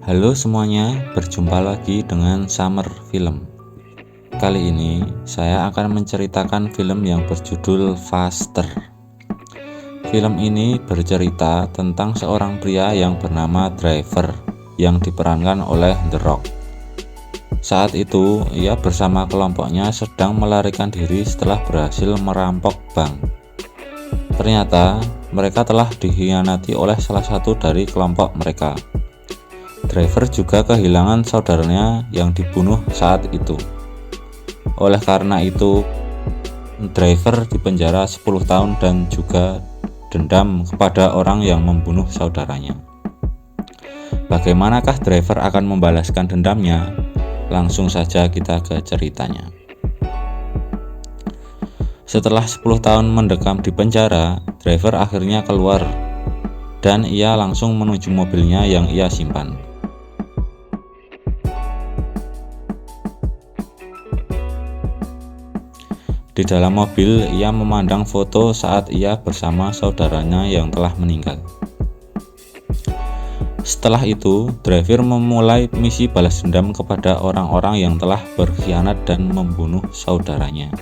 Halo semuanya, berjumpa lagi dengan Summer Film. Kali ini saya akan menceritakan film yang berjudul Faster. Film ini bercerita tentang seorang pria yang bernama Driver yang diperankan oleh The Rock. Saat itu ia bersama kelompoknya sedang melarikan diri setelah berhasil merampok bank. Ternyata mereka telah dikhianati oleh salah satu dari kelompok mereka. Driver juga kehilangan saudaranya yang dibunuh saat itu. Oleh karena itu, Driver dipenjara 10 tahun dan juga dendam kepada orang yang membunuh saudaranya. Bagaimanakah Driver akan membalaskan dendamnya? Langsung saja kita ke ceritanya. Setelah 10 tahun mendekam di penjara, Driver akhirnya keluar dan ia langsung menuju mobilnya yang ia simpan. Di dalam mobil, ia memandang foto saat ia bersama saudaranya yang telah meninggal. Setelah itu, Driver memulai misi balas dendam kepada orang-orang yang telah berkhianat dan membunuh saudaranya.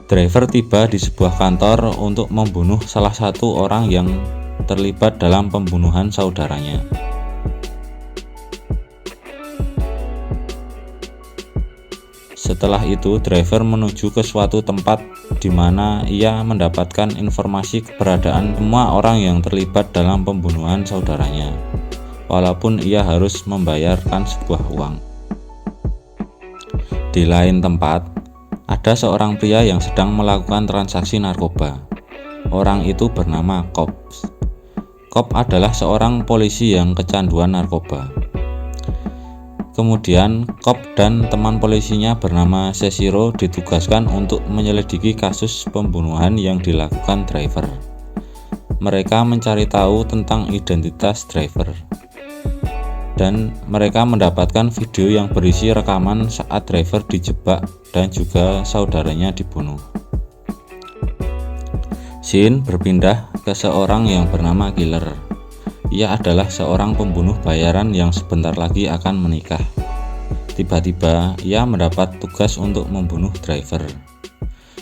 Driver tiba di sebuah kantor untuk membunuh salah satu orang yang terlibat dalam pembunuhan saudaranya. Setelah itu, Driver menuju ke suatu tempat di mana ia mendapatkan informasi keberadaan semua orang yang terlibat dalam pembunuhan saudaranya, walaupun ia harus membayarkan sebuah uang. Di lain tempat, ada seorang pria yang sedang melakukan transaksi narkoba. Orang itu bernama Cobb. Cobb adalah seorang polisi yang kecanduan narkoba. Kemudian, Cobb dan teman polisinya bernama Cesiro ditugaskan untuk menyelidiki kasus pembunuhan yang dilakukan Driver. Mereka mencari tahu tentang identitas Driver. Dan mereka mendapatkan video yang berisi rekaman saat Driver dijebak dan juga saudaranya dibunuh. Scene berpindah ke seorang yang bernama Killer. Ia adalah seorang pembunuh bayaran yang sebentar lagi akan menikah. Tiba-tiba, ia mendapat tugas untuk membunuh Driver.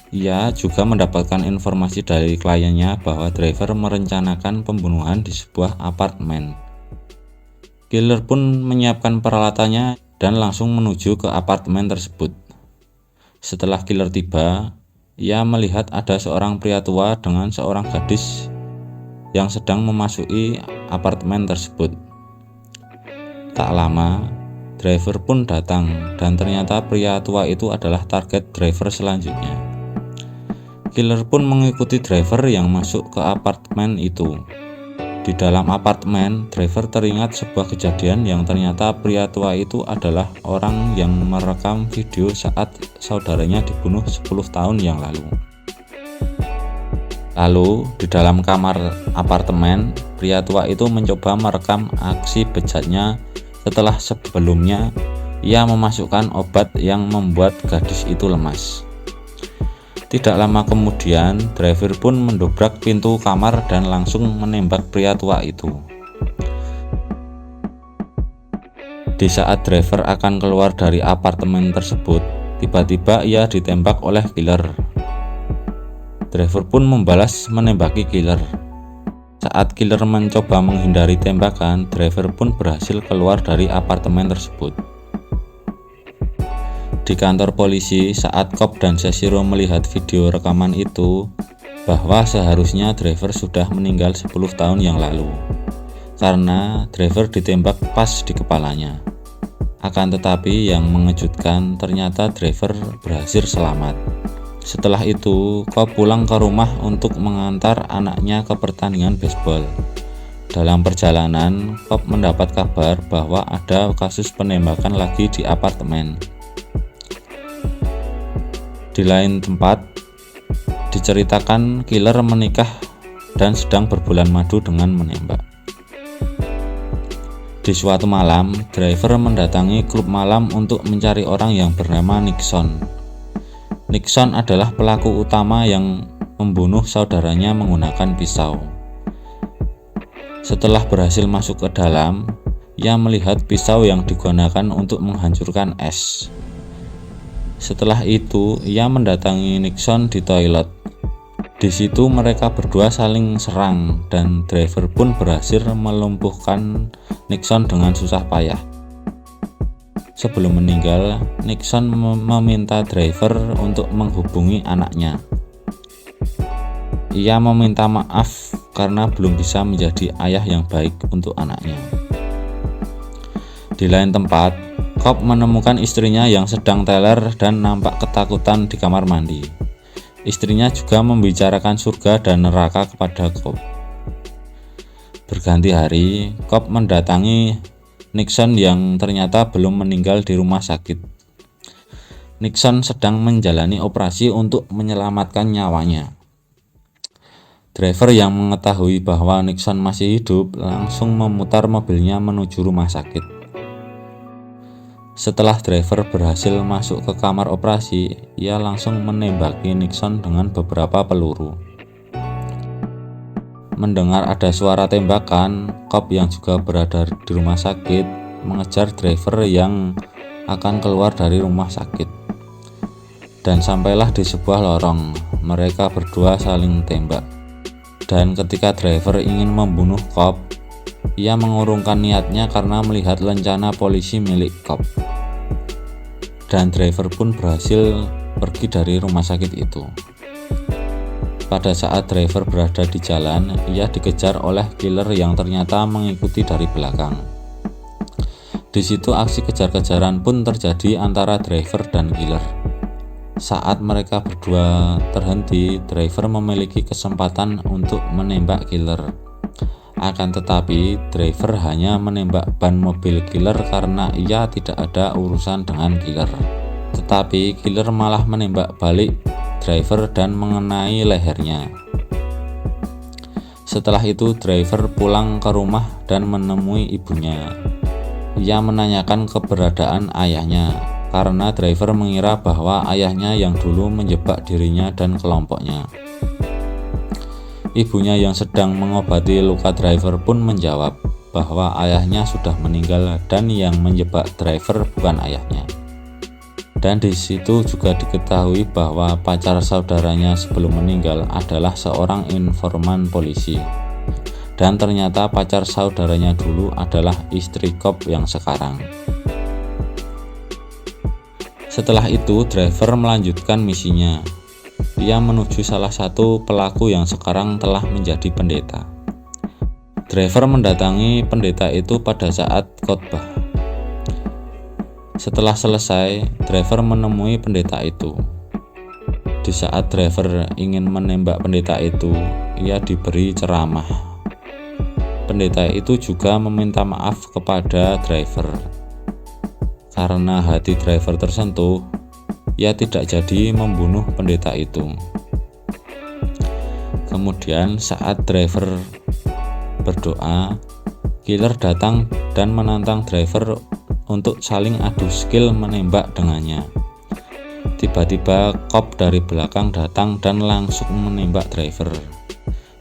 Ia juga mendapatkan informasi dari kliennya bahwa Driver merencanakan pembunuhan di sebuah apartemen. Killer pun menyiapkan peralatannya dan langsung menuju ke apartemen tersebut. Setelah Killer tiba, ia melihat ada seorang pria tua dengan seorang gadis yang sedang memasuki apartemen tersebut. Tak lama, Driver pun datang dan ternyata pria tua itu adalah target Driver selanjutnya. Killer pun mengikuti Driver yang masuk ke apartemen itu. Di dalam apartemen, Driver teringat sebuah kejadian yang ternyata pria tua itu adalah orang yang merekam video saat saudaranya dibunuh 10 tahun yang lalu. Lalu, di dalam kamar apartemen, pria tua itu mencoba merekam aksi bejatnya setelah sebelumnya ia memasukkan obat yang membuat gadis itu lemas. Tidak lama kemudian, Driver pun mendobrak pintu kamar dan langsung menembak pria tua itu. Di saat Driver akan keluar dari apartemen tersebut, tiba-tiba ia ditembak oleh Killer. Driver pun membalas menembaki Killer. Saat Killer mencoba menghindari tembakan, Driver pun berhasil keluar dari apartemen tersebut. Di kantor polisi, saat Cobb dan Cesiro melihat video rekaman itu, bahwa seharusnya Driver sudah meninggal 10 tahun yang lalu, karena Driver ditembak pas di kepalanya. Akan tetapi yang mengejutkan, ternyata Driver berhasil selamat. Setelah itu, Cobb pulang ke rumah untuk mengantar anaknya ke pertandingan baseball. Dalam perjalanan, Cobb mendapat kabar bahwa ada kasus penembakan lagi di apartemen. Di lain tempat, diceritakan Killer menikah dan sedang berbulan madu dengan menembak. Di suatu malam, Driver mendatangi klub malam untuk mencari orang yang bernama Nixon. Nixon adalah pelaku utama yang membunuh saudaranya menggunakan pisau. Setelah berhasil masuk ke dalam, ia melihat pisau yang digunakan untuk menghancurkan es. Setelah itu, ia mendatangi Nixon di toilet. Di situ mereka berdua saling serang dan driver pun berhasil melumpuhkan Nixon dengan susah payah. Sebelum meninggal, Nixon meminta driver untuk menghubungi anaknya. Ia meminta maaf karena belum bisa menjadi ayah yang baik untuk anaknya. Di lain tempat, Cobb menemukan istrinya yang sedang teler dan nampak ketakutan di kamar mandi. Istrinya juga membicarakan surga dan neraka kepada Cobb. Berganti hari, Cobb mendatangi Nixon yang ternyata belum meninggal di rumah sakit. Nixon sedang menjalani operasi untuk menyelamatkan nyawanya. Driver yang mengetahui bahwa Nixon masih hidup langsung memutar mobilnya menuju rumah sakit. Setelah driver berhasil masuk ke kamar operasi, ia langsung menembaki Nixon dengan beberapa peluru. Mendengar ada suara tembakan, Cobb yang juga berada di rumah sakit mengejar driver yang akan keluar dari rumah sakit. Dan sampailah di sebuah lorong, mereka berdua saling tembak. Dan ketika driver ingin membunuh Cobb, ia mengurungkan niatnya karena melihat lencana polisi milik Cobb. Dan driver pun berhasil pergi dari rumah sakit itu. Pada saat driver berada di jalan, ia dikejar oleh killer yang ternyata mengikuti dari belakang. Di situ aksi kejar-kejaran pun terjadi antara driver dan killer. Saat mereka berdua terhenti, driver memiliki kesempatan untuk menembak killer. Akan tetapi, driver hanya menembak ban mobil killer karena ia tidak ada urusan dengan killer. Tetapi killer malah menembak balik driver dan mengenai lehernya. Setelah itu, driver pulang ke rumah dan menemui ibunya. Ia menanyakan keberadaan ayahnya karena driver mengira bahwa ayahnya yang dulu menjebak dirinya dan kelompoknya. Ibunya yang sedang mengobati luka driver pun menjawab bahwa ayahnya sudah meninggal dan yang menjebak driver bukan ayahnya. Dan di situ juga diketahui bahwa pacar saudaranya sebelum meninggal adalah seorang informan polisi. Dan ternyata pacar saudaranya dulu adalah istri Cobb yang sekarang. Setelah itu, driver melanjutkan misinya. Ia menuju salah satu pelaku yang sekarang telah menjadi pendeta. Driver mendatangi pendeta itu pada saat khotbah. Setelah selesai, driver menemui pendeta itu. Di saat driver ingin menembak pendeta itu, ia diberi ceramah. Pendeta itu juga meminta maaf kepada driver. Karena hati driver tersentuh, ia tidak jadi membunuh pendeta itu. Kemudian saat driver berdoa, killer datang dan menantang driver untuk saling adu skill menembak dengannya. Tiba-tiba Cobb dari belakang datang dan langsung menembak driver.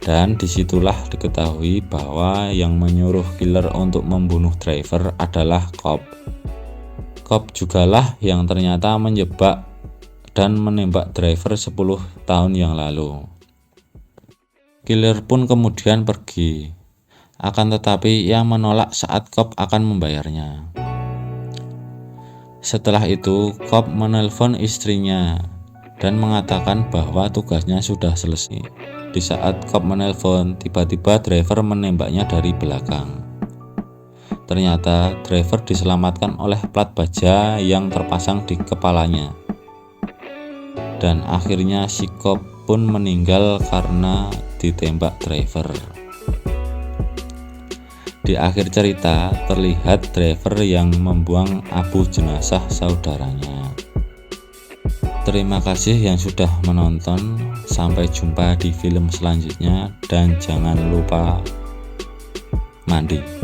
Dan disitulah diketahui bahwa yang menyuruh killer untuk membunuh driver adalah Cobb. Cobb jugalah yang ternyata menjebak dan menembak driver 10 tahun yang lalu. Killer pun kemudian pergi, akan tetapi ia menolak saat Cobb akan membayarnya. Setelah itu, Cobb menelpon istrinya dan mengatakan bahwa tugasnya sudah selesai. Di saat Cobb menelpon, tiba-tiba driver menembaknya dari belakang. Ternyata driver diselamatkan oleh plat baja yang terpasang di kepalanya. Dan akhirnya si Cobb pun meninggal karena ditembak driver. Di akhir cerita terlihat driver yang membuang abu jenazah saudaranya. Terima kasih yang sudah menonton. Sampai jumpa di film selanjutnya dan jangan lupa mandi.